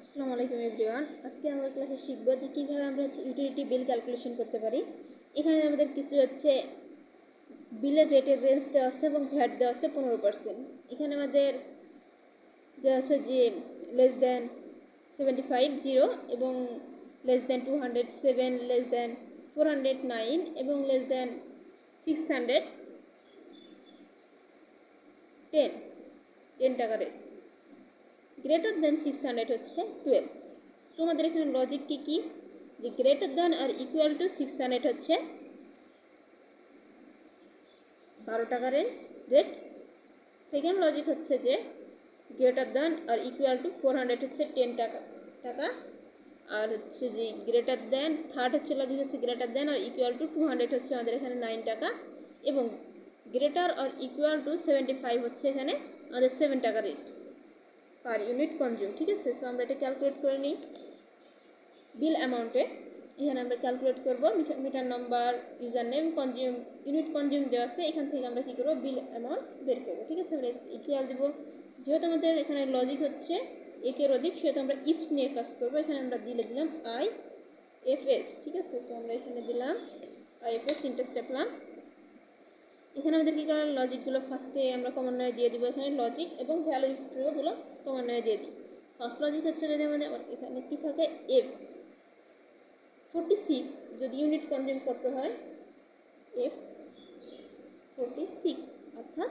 আসসালামু আলাইকুম এভরিওয়ান। আজকে আমরা ক্লাসে শিখব যে কীভাবে আমরা ইউটিলিটি বিল ক্যালকুলেশন করতে পারি। এখানে আমাদের কিছু বিলের রেটের রেঞ্জ দেওয়া আছে এবং ভ্যাট দেওয়া আছে 15%। এখানে আমাদের দেওয়া আছে যে লেস দ্যান 75 0 এবং লেস দ্যান 207, লেস দ্যান 409 এবং লেস দ্যান 610 টাকা রেট। গ্রেটার দেন 600 হচ্ছে 12। সো আমাদের এখানে লজিক কি যে greater than or equal to 600 হচ্ছে 12 টাকা রেট। সেকেন্ড লজিক হচ্ছে যে greater than or equal to 400 হচ্ছে 10 টাকা। আর হচ্ছে যে গ্রেটার দেন থার্ড হচ্ছে লজিক হচ্ছে greater than or equal to 200 হচ্ছে আমাদের এখানে 9 টাকা এবং গ্রেটার আর ইকুয়াল টু 75 হচ্ছে এখানে আমাদের 7 টাকা রেট পার ইউনিট কনজিউম। ঠিক আছে, সো আমরা এটা ক্যালকুলেট করে নিই বিল অ্যামাউন্টে। এখানে আমরা ক্যালকুলেট করব metre number, user name, consume, unit consume দেওয়া আছে। এখান থেকে আমরা কী করবো বিল অ্যামাউন্ট বের করবো। ঠিক আছে, আমরা ইকুয়াল দেবো। যেহেতু আমাদের এখানে লজিক হচ্ছে একের অধিক, সেহেতু আমরা ইফস নিয়ে কাজ করবো। এখানে আমরা দিলাম IFS। ঠিক আছে, তো আমরা এখানে দিলাম IFS, সিনট্যাক্স চাপলাম। এখানে আমাদের কী করার লজিকগুলো ফার্স্টে আমরা ক্রমান্বয়ে দিয়ে দিব। এখানে লজিক এবং ভ্যালু ট্রুগুলো ক্রমান্বয়ে দিয়ে দিই। ফার্স্ট লজিক হচ্ছে যদি আমাদের এখানে কী থাকে F46 যদি ইউনিট কনজিউম করতে হয় F46 অর্থাৎ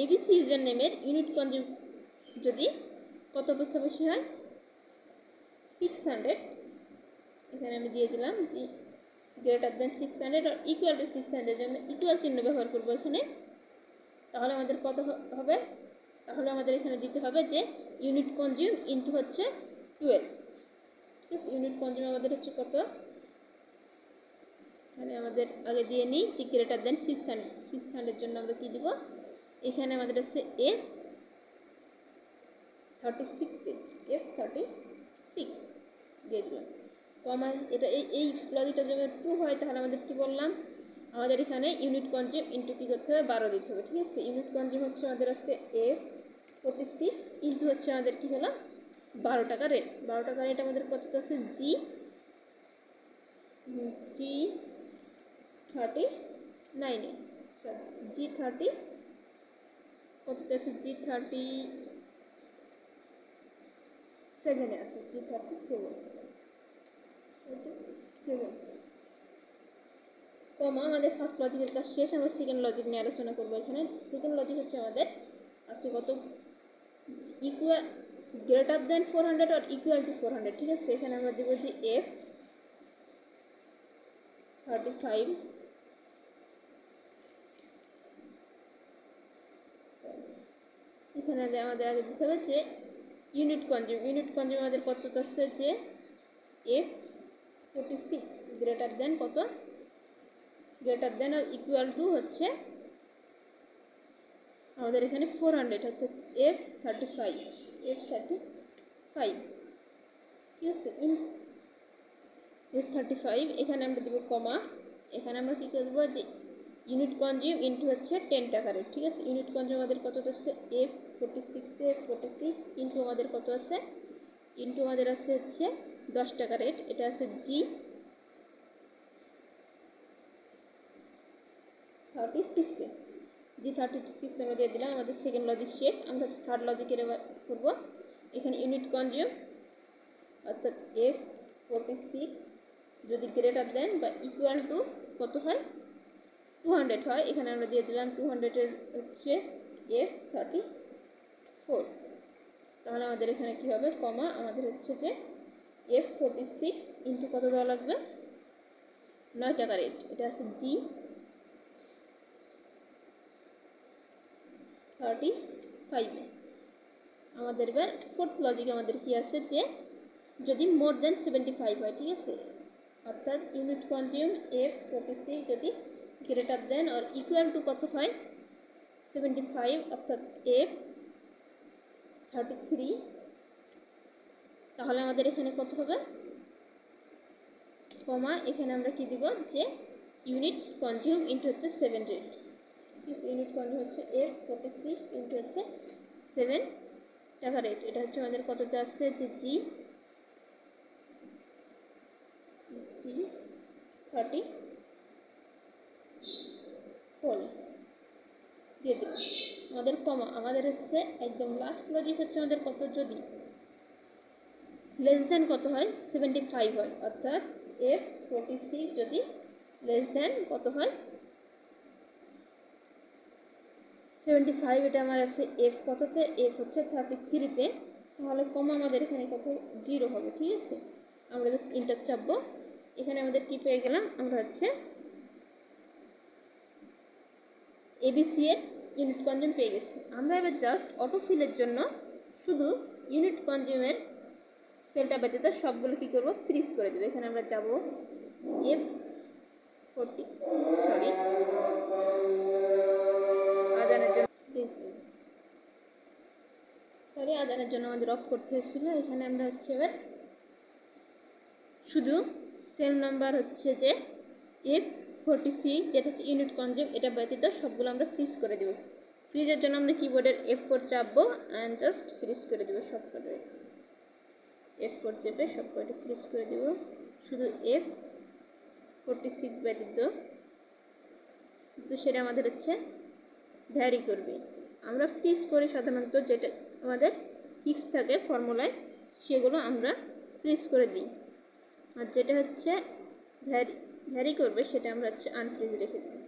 ABC ইউজার নেমের ইউনিট কনজিউম যদি কত অপেক্ষা বেশি হয় 600, এখানে আমি দিয়ে দিলাম যে greater than 600 or equal to 600 জন্য ইকুয়াল চিহ্ন ব্যবহার করবো এখানে। তাহলে আমাদের কত হবে, তাহলে আমাদের এখানে দিতে হবে যে ইউনিট কনজিউম ইনটু হচ্ছে 12। ঠিক আছে, ইউনিট কনজিউম আমাদের হচ্ছে কত, এখানে আমাদের আগে দিয়ে নিই যে গ্রেটার দেন 600 জন্য আমরা কী দিব, এখানে আমাদের হচ্ছে F36 দিয়ে দিলাম কমা। এটা এই লজিকটা যদি ট্রু হয় তাহলে আমাদের কি বললাম, আমাদের এখানে ইউনিট কনজিউম ইনটু কী করতে হবে 12 দিতে হবে। ঠিক আছে, ইউনিট কনজিউম হচ্ছে আমাদের আছে F46 ইনটু হচ্ছে আমাদের কী হলো 12 টাকা রেট। 12 টাকা রেট আমাদের কত আছে G39 G30 কত আছে G37 আছে G37 কমা। আমাদের ফার্স্ট লজিকের কাজ শেষ, আমরা সেকেন্ড লজিক নিয়ে আলোচনা করবো। এখানে সেকেন্ড লজিক হচ্ছে আমাদের আছে কত equal greater than 400 or equal to 400। ঠিক আছে, এখানে আমরা দেবো যে F35 এখানে আমাদের আগে দিতে হবে যে ইউনিট কনজিউম আমাদের কত আসছে যে F46 গ্রেটার দেন কত, greater than or equal to হচ্ছে আমাদের এখানে 400 অর্থাৎ F35। ঠিক আছে, F35 এখানে আমরা দেবো কমা। এখানে আমরা কী করবো যে ইউনিট কনজিউম ইনটু হচ্ছে 10 টাকা রেট। ঠিক আছে, ইউনিট কনজিউম আমাদের কত হচ্ছে F46 ইনটু আমাদের কত আছে, ইনটু আমাদের আছে হচ্ছে 10 টাকা রেট। এটা আছে G36 আমরা দিয়ে দিলাম। আমাদের সেকেন্ড লজিক শেষ, আমরা থার্ড লজিকের করবো। এখানে ইউনিট কনজিউম অর্থাৎ F46 যদি গ্রেটার দেন বা ইকুয়াল টু কত হয় 200 হয়, এখানে আমরা দিয়ে দিলাম 200 হচ্ছে F34। তাহলে আমাদের এখানে কী হবে কমা, আমাদের হচ্ছে যে F46 ইন্টু কত দেওয়া লাগবে 9 টাকা রেট। এটা আছে G35। আমাদের এবার ফোর্থ লজিক আমাদের কি আছে যে যদি মোর দেন 75 হয়। ঠিক আছে, অর্থাৎ ইউনিট কনজিউম F46 যদি greater than or equal to কত হয় 75 অর্থাৎ F33, তাহলে আমাদের এখানে কত হবে কমা। এখানে আমরা কি দিব যে ইউনিট কনজিউম ইনটু হচ্ছে 7 রেট। ঠিক আছে, ইউনিট কনজিউম হচ্ছে F46 ইনটু হচ্ছে 7 টাকা রেট, এটা হচ্ছে আমাদের কততে আসছে যে জি 34 দিয়ে দিল আমাদের কমা। আমাদের হচ্ছে একদম লাস্ট লজিক হচ্ছে আমাদের কত, যদি লেস দেন কত হয় 75 হয়, অর্থাৎ F46 যদি লেস দেন কত হয় 75, এটা আমার আছে F কততে, F হচ্ছে 33-তে, তাহলে কমা আমাদের এখানে কত 0 হবে। ঠিক আছে, আমরা জাস্ট ইন্টার চাপবো। এখানে আমাদের কি পেয়ে গেলাম, আমরা হচ্ছে এবিসি এর ইউনিট কনজিউম পেয়ে গেছি। আমরা এবার জাস্ট অটোফিলের জন্য শুধু ইউনিট কনজিউমের সেলটা ব্যতীত সবগুলো কী করবো, ফ্রিজ করে দেবো। এখানে আমরা যাব আদানের জন্য আমাদের অফ করতে হয়েছিল। এখানে আমরা হচ্ছে এবার শুধু সেল নাম্বার হচ্ছে যে F46 যেটা হচ্ছে ইউনিট কনজিউম, এটা ব্যতীত সবগুলো আমরা ফ্রিজ করে দেবো। ফ্রিজের জন্য আমরা কিবোর্ডের F4 চাপবো অ্যান্ড জাস্ট ফ্রিজ করে দেবো সবকটা। F4 চেপে সবকটা ফ্রিজ করে দেবো, শুধু F46 ব্যতীত। তো সেটা আমাদের হচ্ছে ভ্যারি করবে। আমরা ফ্রিজ করি সাধারণত যেটা আমাদের ফিক্স থাকে ফর্মুলায়, সেগুলো আমরা ফ্রিজ করে দিই। আর যেটা হচ্ছে ভ্যারি করবে সেটা আমরা হচ্ছে আনফ্রিজ রেখে দিই।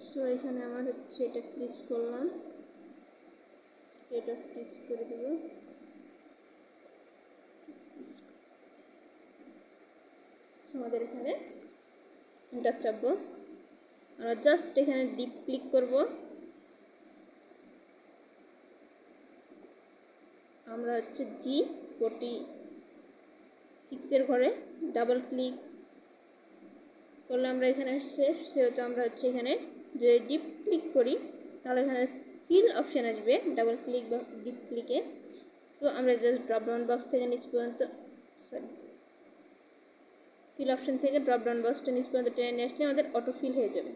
সো এখানে আমার হচ্ছে এটা ফ্রিজ করলাম, এটা ফ্রিজ করে দেব। সো আমাদের এখানে এন্টার চাপবো, আমরা জাস্ট এখানে ডিপ ক্লিক করব। আমরা হচ্ছে G46 এর ঘরে ডাবল ক্লিক করলে আমরা এখানে শেষ, সেহেতু আমরা হচ্ছে এখানে যদি ডিপ ক্লিক করি তাহলে এখানে ফিল অপশান আসবে ডাবল ক্লিক বা ডিপ ক্লিকে। সো আমরা জাস্ট ড্রপ ডাউন বক্স থেকে নিচ পর্যন্ত ফিল অপশান থেকে ড্রপ ডাউন বক্সটা নিচ পর্যন্ত টেনে নিয়ে আসলে আমাদের অটো ফিল হয়ে যাবে।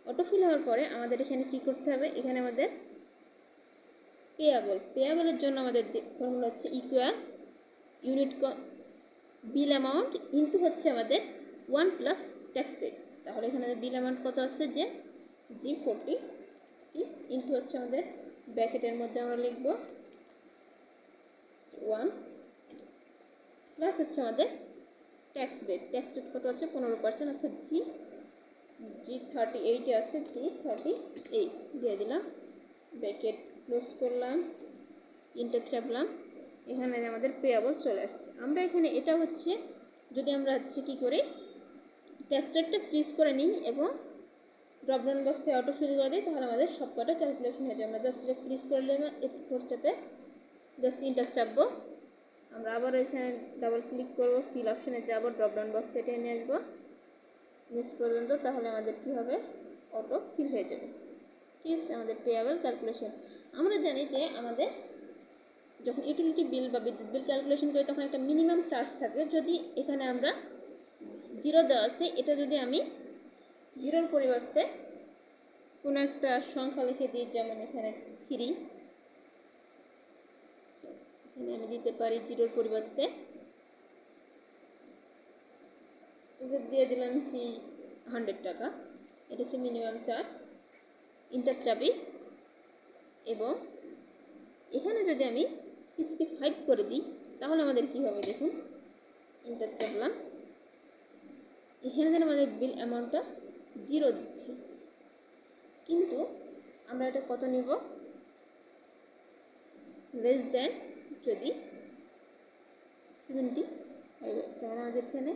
অটো ফিল হওয়ার পরে আমাদের এখানে কী করতে হবে, এখানে আমাদের পেয়াবলের জন্য আমাদের ফর্মুলা হচ্ছে ইকুয়াল ইউনিট বিল অ্যামাউন্ট ইন্টু হচ্ছে আমাদের 1 প্লাস ট্যাক্স রেট। তাহলে এখানে বিল অ্যামাউন্ট কত আসছে যে G46 ইন্টু হচ্ছে আমাদের ব্র্যাকেটের মধ্যে আমরা লিখব 1 প্লাস হচ্ছে আমাদের ট্যাক্স রেট কত আছে 15%, অর্থাৎ G38 আছে, G38 দিয়ে দিলাম, ব্র্যাকেট ক্লোজ করলাম, ইন্টার চাপলাম। এখানে আমাদের পেয়াবল চলে আসছে। আমরা এখানে এটা হচ্ছে যদি আমরা হচ্ছে কী করি ট্যাক্স রেটটা ফ্রিজ করে নিই এবং ড্রপডাউন বক্স থেকে অটো ফিল করে দিই, তাহলে আমাদের সব কটা ক্যালকুলেশন হয়ে যায়। আমরা জাস্ট এটা ফ্রিজ করে নিলাম, F4 চাপে জাস্ট ইন্টার চাপবো। আমরা আবার এখানে ডাবল ক্লিক করব, ফিল অপশানে যাবো, ড্রপডাউন বক্স থেকে নিয়ে আসবো নিচ পর্যন্ত, তাহলে আমাদের কী হবে অটো ফিল হয়ে যাবে। ঠিক আছে, আমাদের পেয়াবল ক্যালকুলেশন। আমরা জানি যে আমাদের যখন ইউটিলিটি বিল বা বিদ্যুৎ বিল ক্যালকুলেশন করি তখন একটা মিনিমাম চার্জ থাকে। যদি এখানে আমরা 0 দেওয়া আছে, এটা যদি আমি 0-র পরিবর্তে কোনো একটা সংখ্যা লিখে দিই, যেমন এখানে 3, এখানে আমি দিতে পারি 0-র পরিবর্তে দিয়ে দিলাম 300 টাকা। এটা হচ্ছে মিনিমাম চার্জ। ইন্টার চাপি এবং এখানে যদি আমি 65 করে দিই তাহলে আমাদের কী হবে দেখুন, ইন্টার চাপলাম, এখানে যেন আমাদের বিল অ্যামাউন্টটা 0 দিচ্ছে, কিন্তু আমরা এটা কত নেব লেস দেন যদি 75, তাহলে আমাদের এখানে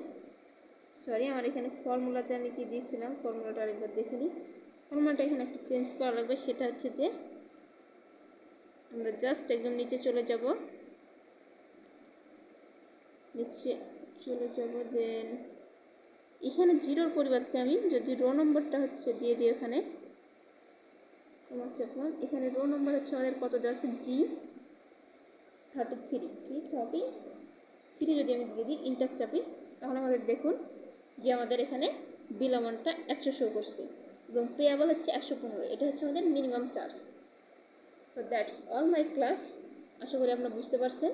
আমার এখানে ফর্মুলাতে আমি কি দিয়েছিলাম, ফর্মুলাটা আরেকবার দেখে নিই। ফর্মুলাটা এখানে একটু চেঞ্জ করা লাগবে, সেটা হচ্ছে যে আমরা জাস্ট একদম নিচে চলে যাব, দেন এখানে 0-র পরিবর্তে আমি যদি রো নম্বরটা হচ্ছে দিয়ে দিই, এখানে এখানে রো নম্বর হচ্ছে আমাদের কত দেওয়া আছে 33 যদি আমি দিয়ে দিই ইন্টার চাপি, তাহলে আমাদের দেখুন যে আমাদের এখানে বিল অ্যামাউন্টটা 100 শো করছে এবং পেয়াবল হচ্ছে 115। এটা হচ্ছে আমাদের minimum charge. So that's all my class. আশা করি আপনারা বুঝতে পারছেন।